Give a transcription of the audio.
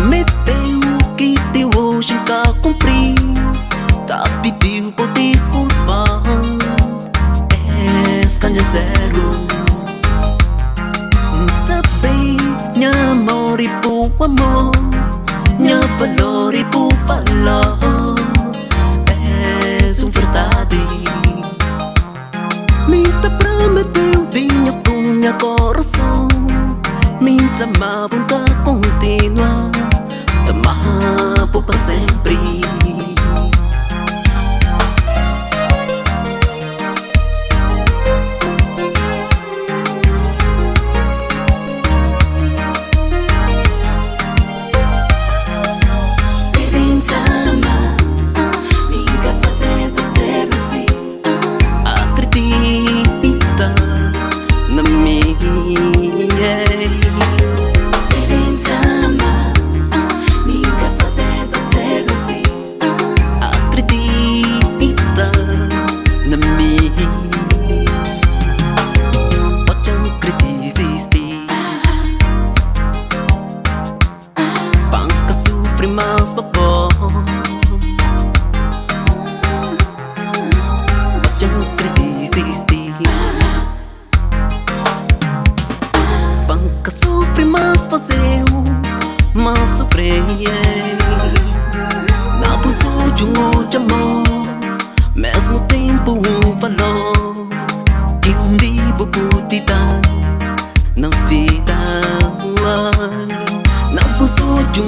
Me veio que teu hoje nunca cumpri. Tá pediu por desculpa. Escanha zero. Sabei minha amor e por amor, minha valor e por valor. És verdade. Me te prometeu vinha pro meu coração. Me amava pra continuar. Te amava para sempre. Mas babor pode acreditar. Banca sofre, mas fazeu, mas sofrei. Na busca de outro amor, mesmo tempo valor que dia vou te dar na vida. Na busca de